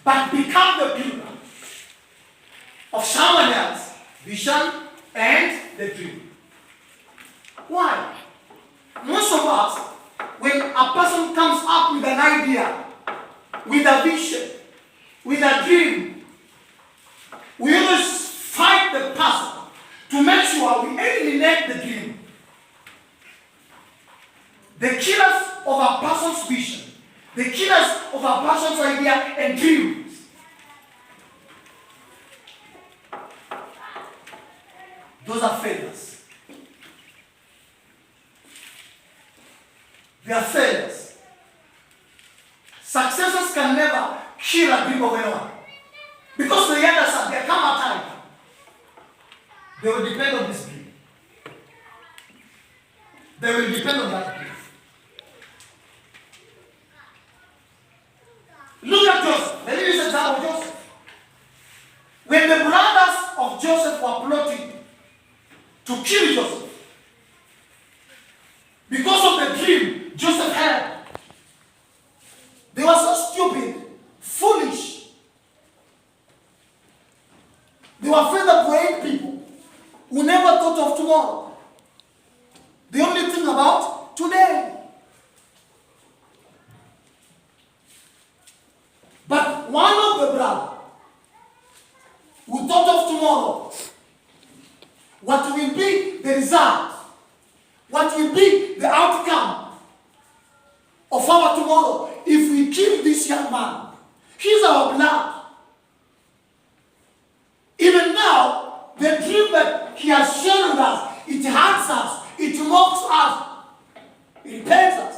but become the builder of someone else's vision and the dream. Why? Most of us, when a person comes up with an idea, with a vision, with a dream, we always fight the person to make sure we eliminate the dream. The killers of a person's vision, the killers of a person's idea and dreams, those are failures. They are failures. Successors can never kill a dream of anyone. Because they understand there come a time they will depend on this dream. They will depend on that dream. Look at Joseph. Let me use the example of Joseph. When the brothers of Joseph were plotting to kill Joseph, because of the dream Joseph had, they were so stupid, foolish. They were feather-brained people who never thought of tomorrow. They only think about today. But one of the brothers who thought of tomorrow, what will be the result, what will be the outcome of our tomorrow if we kill this young man. He's our blood. Even now, the dream that he has shared with us, it hurts us, it mocks us, it pains us.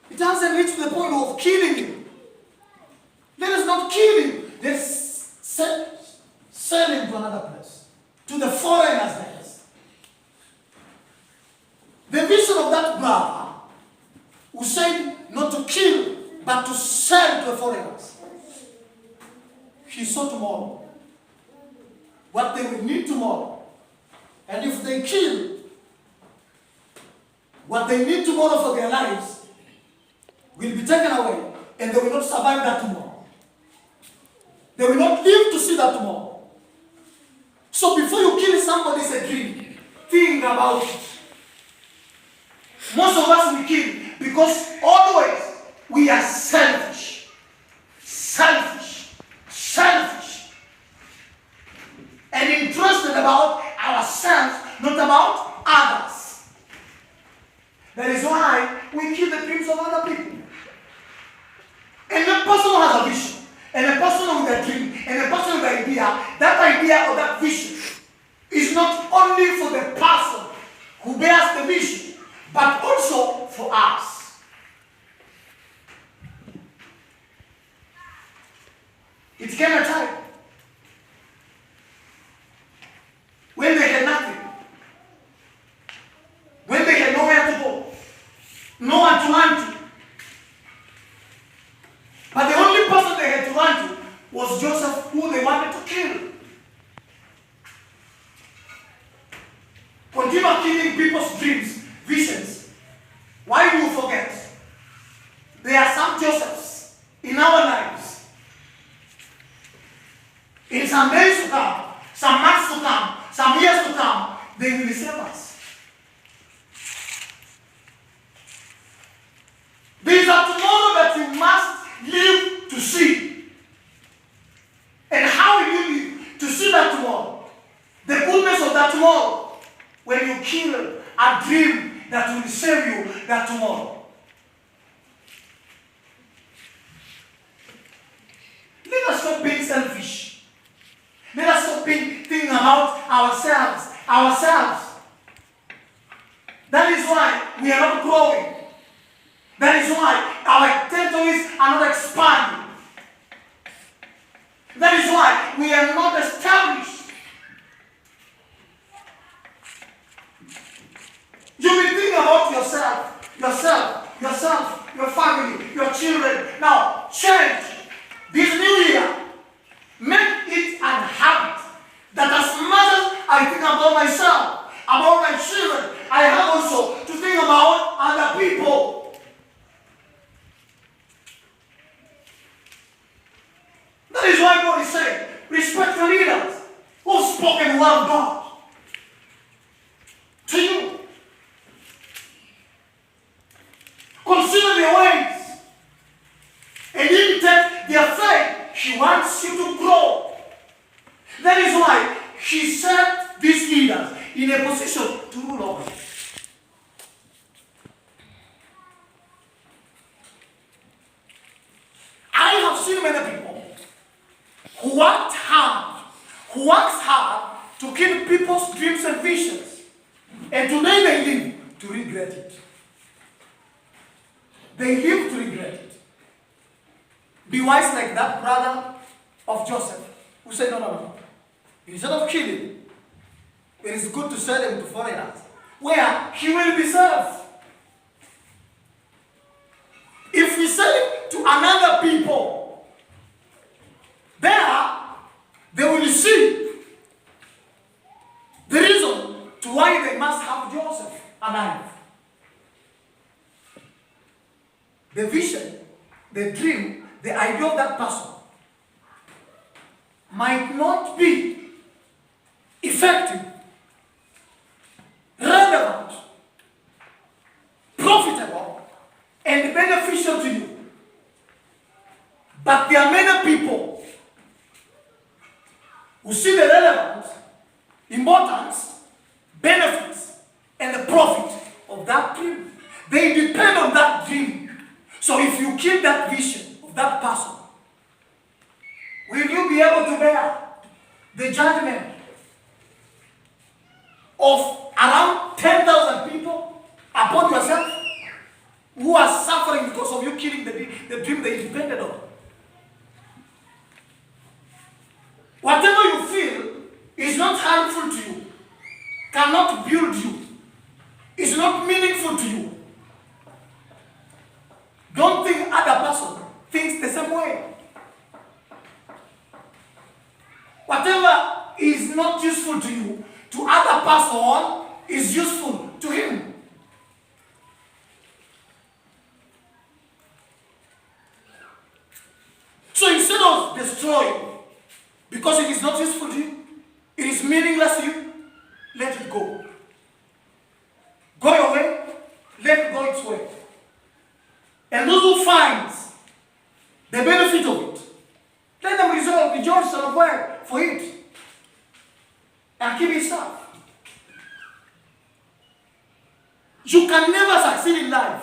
It hasn't reached the point of killing him. Let us not kill him. Let's sell him to another place, to the foreigners there. The vision of that brother who said not to kill, but to sell to the foreigners. He saw tomorrow, what they will need tomorrow. And if they kill, what they need tomorrow for their lives will be taken away, and they will not survive that tomorrow. They will not live to see that tomorrow. So before you kill somebody's dream, think about it. Most of us we kill because always we are selfish. Selfish. Selfish. And interested about ourselves, not about others. That is why we kill the dreams of other people. And a person who has a vision, and a person with a dream, and a person with an idea, that idea or that vision is not only for the person who bears the vision, but also for us. It came a time when they had nothing, when they had nowhere to go, no one to run to. But the only person they had to run to was Joseph, who they wanted to kill. Continue killing people's dreams, visions. Why do you forget? There are some Josephs in our lives. In some days to come, some months to come, some years to come, they will save us. There is a tomorrow that you must live to see. And how will you live to see that tomorrow? The goodness of that tomorrow. When you kill a dream that will save you that tomorrow. Let us stop being selfish. Let us stop thinking about ourselves. That is why we are not growing. That is why our territories are not expanding. That is why we are not established. You will think about yourself, your family, your children. Now, change this new year. Make it an habit that as much as I think about myself, about my children, I have also to think about other people. That is why God is saying, respect the leaders who've spoken well of God to you. Consider their ways and imitate their faith. She wants you to grow. That is why she set these leaders in a position to rule over you. I have seen many people who works hard to kill people's dreams and visions, and today they live to regret it. They live to regret it. Be wise like that brother of Joseph who said, no. Instead of killing, it is good to sell him to foreigners, where he will be served. If we sell him to another people, there they will see the reason to why they must have Joseph alive. The vision, the dream, the idea of that person might not be effective, relevant, profitable, and beneficial to you. But there are many people who see the relevance, importance, benefits, and the profit of that dream. They depend on that dream. So if you kill that vision of that person, will you be able to bear the judgment of around 10,000 people upon yourself who are suffering because of you killing the dream they depended on? Whatever you feel is not harmful to you, cannot build you, is not meaningful to you. Don't think other person thinks the same way. Whatever is not useful to you, to other person is useful to him. So instead of destroying, because it is not useful to you, it is meaningless to you, let it go. Go your way, let it go its way. And those who find the benefit of it, let them rejoice and work for it. And keep it stuff. You can never succeed in life.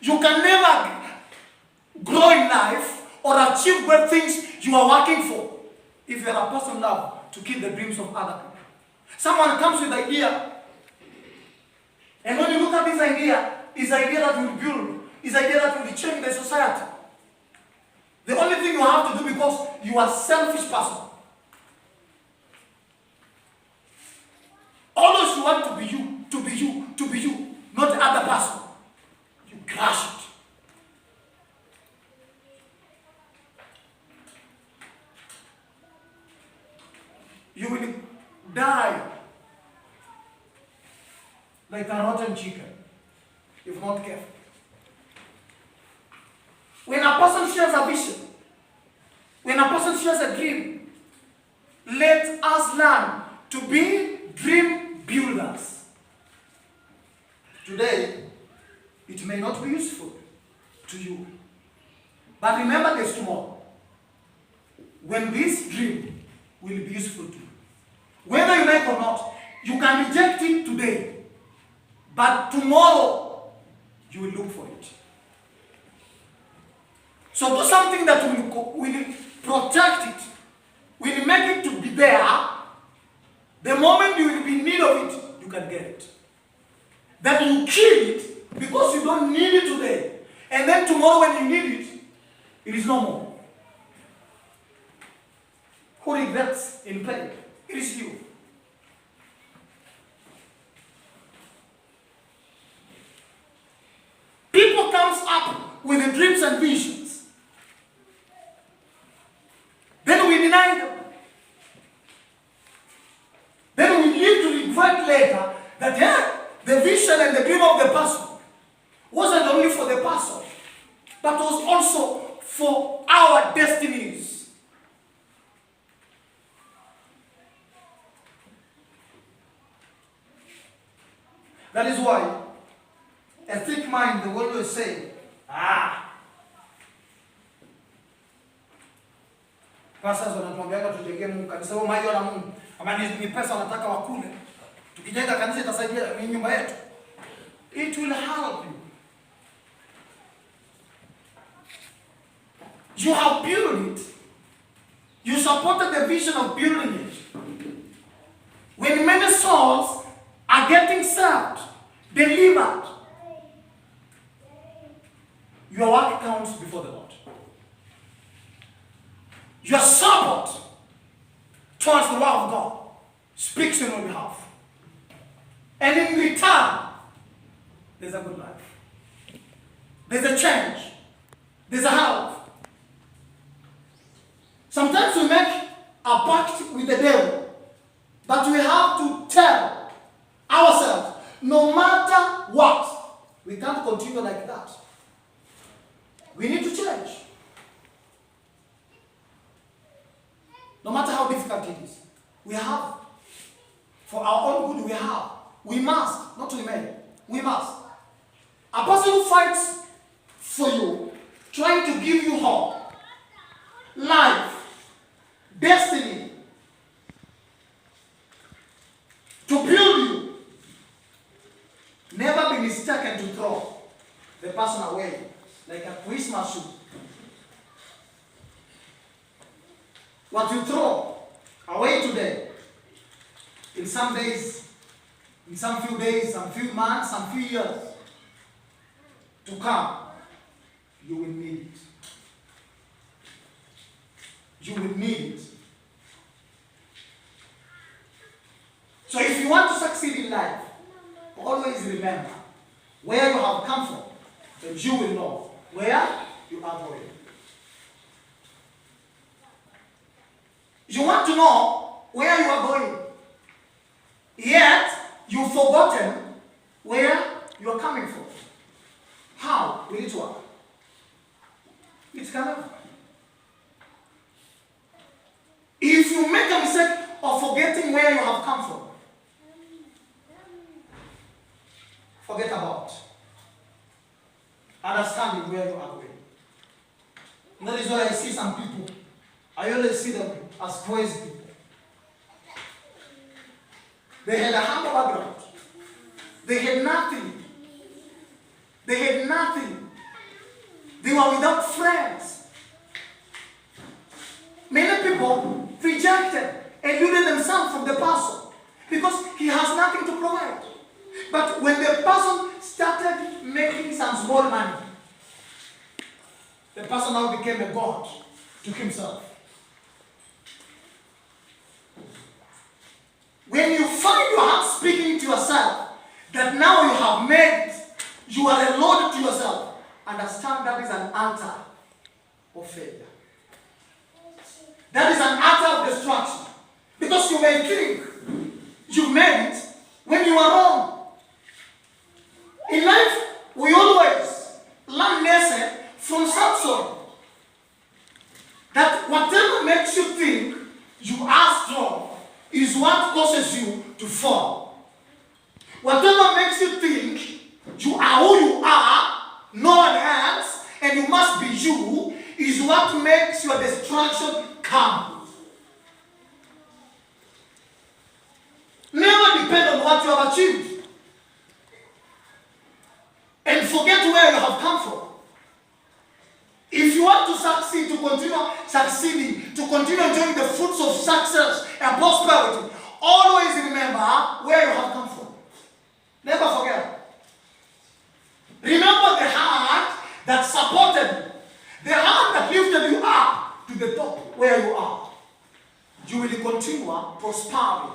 You can never grow in life or achieve great things you are working for if you are a person love to keep the dreams of other people. Someone comes with an idea, and when you look at this idea, it's an idea that will build, it's an idea that will change the society. The only thing you have to do, because you are a selfish person, always you want to be you, to be you, to be you, not the other person. You crush it. You will die like a rotten chicken if not careful. When a person shares a vision, when a person shares a dream, let us learn to be dream builders. Today, it may not be useful to you, but remember there's tomorrow, when this dream will be useful to you. Whether you like or not, you can reject it today, but tomorrow you will look for it. So do something that will protect it, will make it to be there. The moment you will be in need of it, you can get it. Then you kill it because you don't need it today. And then tomorrow when you need it, it is no more. Who regrets in pain? It is you. People comes up with the dreams and visions. Then we deny them. Then we live to regret later that the vision and the dream of the person wasn't only for the person, but was also for our destinies. That is why a thick mind, the world will say, pastors wanatuambiaga tujengee Mungu kanisa, wao maji wana Mungu. Ama ni pesa wanataka wakule. Tukijenga kanisa itasaidia nyumba yetu. It will help you. You have built it. You supported the vision of building it. When many souls are getting saved, delivered, your work counts before the Lord. Your support towards the word of God speaks on your behalf. And in return, there's a good life. There's a change. There's a help. Sometimes we make a pact with the devil, but we have to tell ourselves, no matter what, we can't continue like that. We need to change. No matter how difficult it is, we have. For our own good, we have. We must, not remain. We must. A person who fights for you, trying to give you hope, life, destiny, to build you, never be mistaken to throw the person away like a Christmas shoe. What you throw away today, in some days, in some few days, some few months, some few years to come, you will need it. You will need it. So if you want to succeed in life, always remember where you have come from, then you will know where you are going. You want to know where you are going, yet you've forgotten where you are coming from. How will it work? It cannot. If you make a mistake of forgetting where you have come from, forget about understanding where you are going. And that is why I see some people, I always see them as praise people. They had a humble background. They had nothing. They had nothing. They were without friends. Many people rejected and eluded themselves from the person because he has nothing to provide. But when the person started making some small money, the person now became a god to himself. When you find your heart speaking to yourself that now you have made it, you are a lord to yourself, understand that is an altar of failure. That is an altar of destruction. Because you may think you made it when you are wrong. In life, we always learn lesson from Samson. That whatever makes you think you are strong is what causes you to fall. Whatever makes you think you are who you are, no one else, and you must be you, is what makes your destruction come. Never depend on what you have achieved. And forget where you have come from. If you want to succeed, to continue succeeding, to continue enjoying the fruits of success and prosperity, always remember where you have come from. Never forget. Remember the heart that supported you, the heart that lifted you up to the top where you are. You will continue prospering.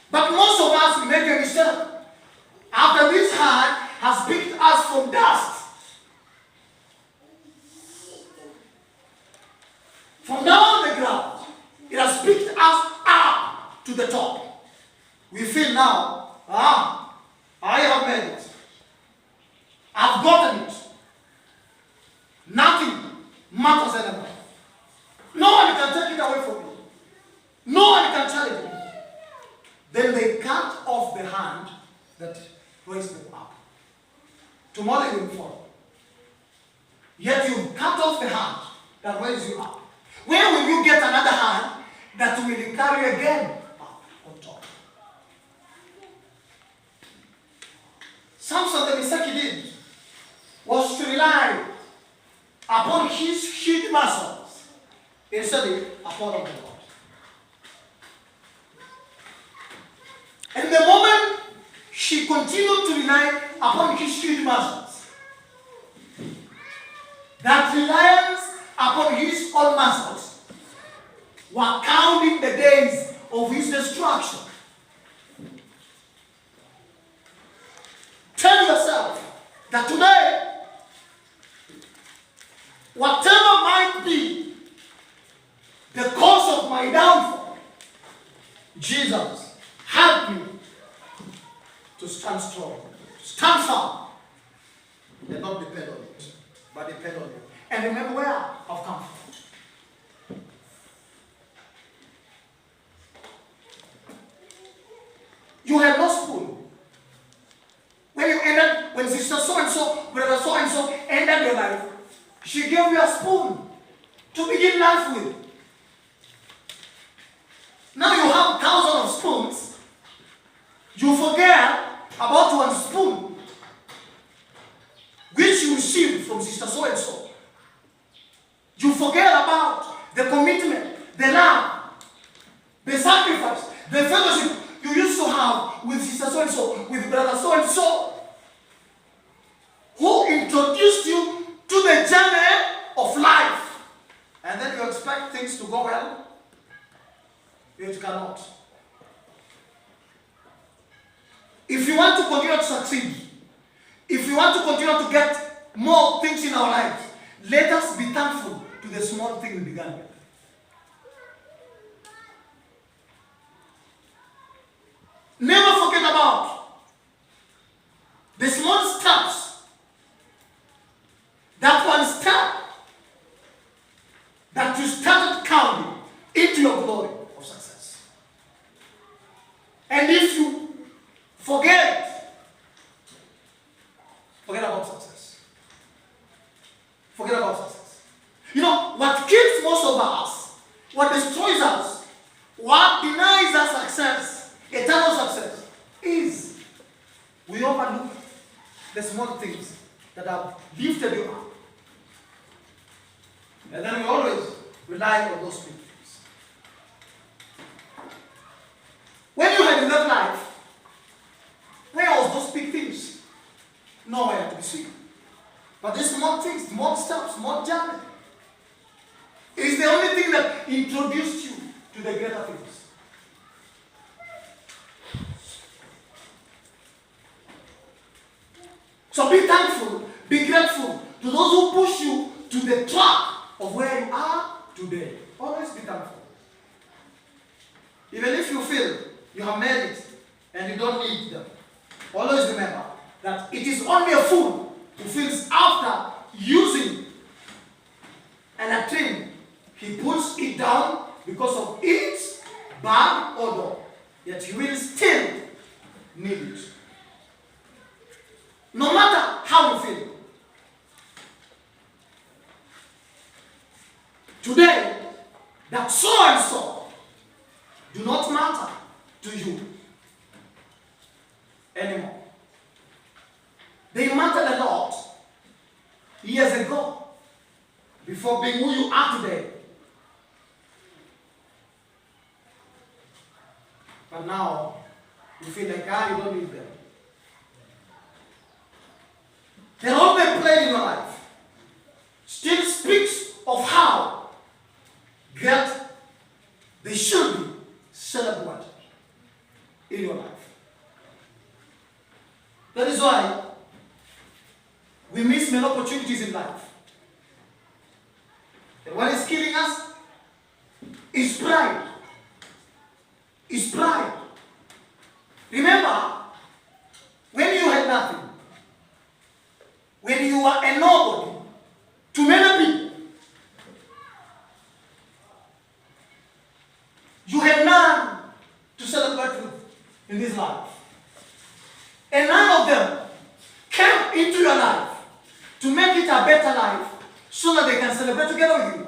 But most of us will make a mistake. After this heart has picked us from dust, from down on the ground, it has picked us up to the top. We feel now, I have made it. I've gotten it. Nothing matters anymore. No one can take it away from me. No one can challenge me. Then they cut off the hand that raised them up. Tomorrow you will fall. Yet you cut off the hand that raised you up. Where will you get another hand that will carry again up on top? Samson, the mistake he did was to rely upon his huge muscles instead upon of the Lord. And the moment she continued to rely upon his huge muscles, that reliance upon his own muscles were counting the days of his destruction. Tell yourself that today, whatever might be the cause of my downfall, Jesus, help me to stand strong, to stand firm, and not depend on it, but depend on you. And remember where I've come from. You had no spoon. When sister so-and-so, brother so-and-so ended your life, she gave you a spoon to begin life with. Now you have thousands of spoons. You forget about one spoon, which you received from sister so-and-so. You forget about the commitment, the love, the sacrifice, the fellowship you used to have with sister so-and-so, with brother so-and-so, who introduced you to the journey of life. And then you expect things to go well. It cannot. If you want to continue to succeed, if you want to continue to get more things in our lives, let us be thankful to the small thing we began with. Never forget about the small steps. That one step that you started counting into your glory of success. And if you forget about success. Forget about success. You know, what kills most of us, what destroys us, what denies us success, eternal success, is we overlook the small things that have lifted you up. And then we always rely on those big things. When you had in that life, where was those big things? Nowhere to be seen. But these small things, small steps, small journey, is the only thing that introduced you to the greater things. So be thankful, be grateful to those who push you to the track of where you are today. Always be thankful. Even if you feel you have made it and you don't need them, always remember that it is only a fool who feels after using an thing, he puts it down because of its bad odor, yet he will still need it. No matter how you feel. Today, that so and so do not matter to you anymore. They mattered a lot years ago before being who you are today. But now, you feel like, you don't need them. The role they play in your life still speaks of how great they should be celebrated in your life. That is why we miss many opportunities in life. And what is killing us is pride. Is pride. Remember, when you had nothing, when you were a nobody to many people, you had none to celebrate with in this life. so that they can celebrate together with you.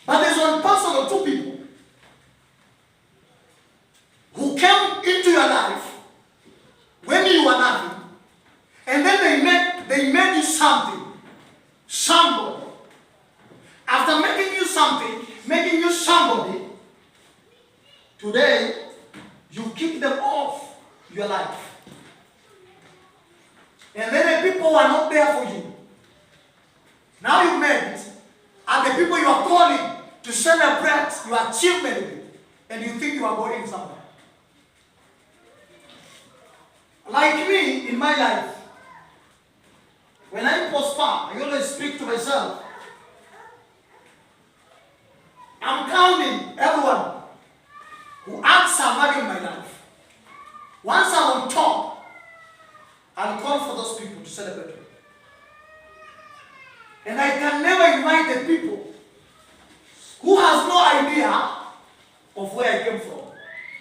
But there's one person or two people who came into your life when you were nothing, and then they made you something, somebody. After making you something, making you somebody, today you kick them off your life. And then the people who are not there for you, now you made it, are the people you are calling to celebrate your achievement with, and you think you are going somewhere. Like me, in my life, when I prosper, I always speak to myself, I'm counting everyone who adds some value in my life. Once I'm on top, I'll call for those people to celebrate with. And I can never invite the people who has no idea of where I came from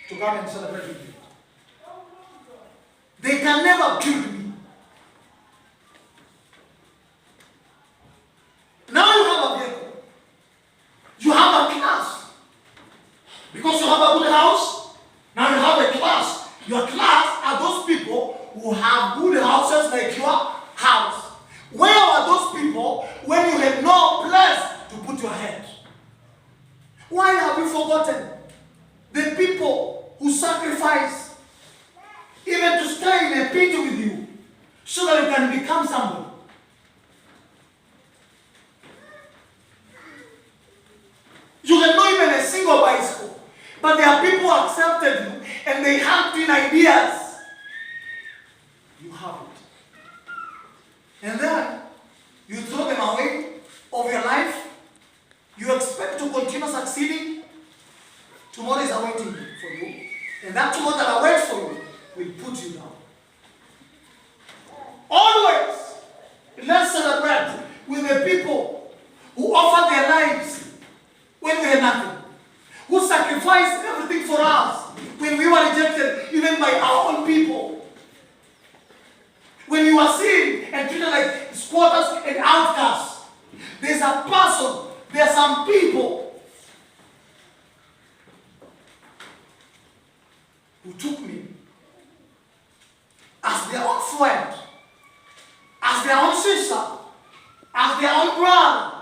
to come and celebrate with me. They can never build me. Now you have a vehicle. You have a class. Because you have a good house, now you have a class. Your class are those people who have good houses like your house. Where are those people when you had no place to put your head? Why have you forgotten the people who sacrifice even to stay in a pit with you so that you can become somebody? You have not even a single bicycle, but there are people who accepted you and they helped you in ideas. You have it. And then you throw them away of your life. You expect to continue succeeding. Tomorrow is awaiting for you. And that tomorrow that awaits for you will put you down. Always, let's celebrate with the people who offer their lives when we had nothing, who sacrificed everything for us when we were rejected even by our own people. When you were seen and treated like squatters and outcasts, there's a person, there are some people who took me as their own friend, as their own sister, as their own brother.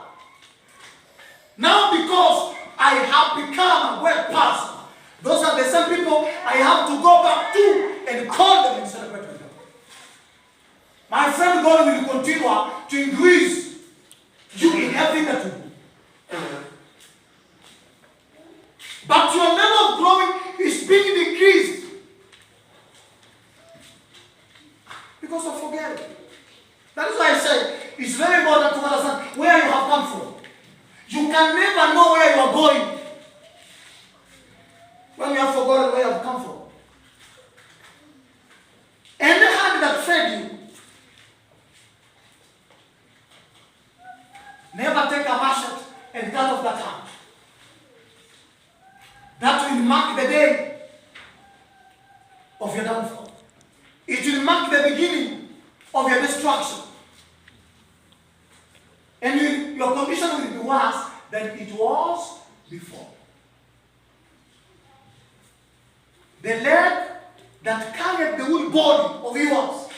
Now because I have become a great person, those are the same people I have to go back to and call them and celebrate with them. My friend, God will continue to increase you in everything that you do. But your level of growing is being decreased because of forgetting. That is why I say it's very important to understand where you have come from. You can never know where you are going when you have forgotten where you have come from. And the hand that fed you, never take a machete and cut off that hand. That will mark the day of your downfall. It will mark the beginning of your destruction. And your condition will be worse than it was before. The leg that carried the whole body of yours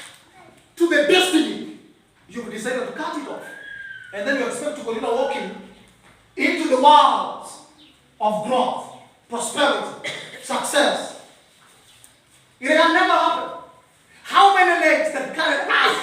to the destiny, you've decided to cut it off. And then you expect to continue walking into the world of growth, prosperity, success. It can never happen. How many legs that carried us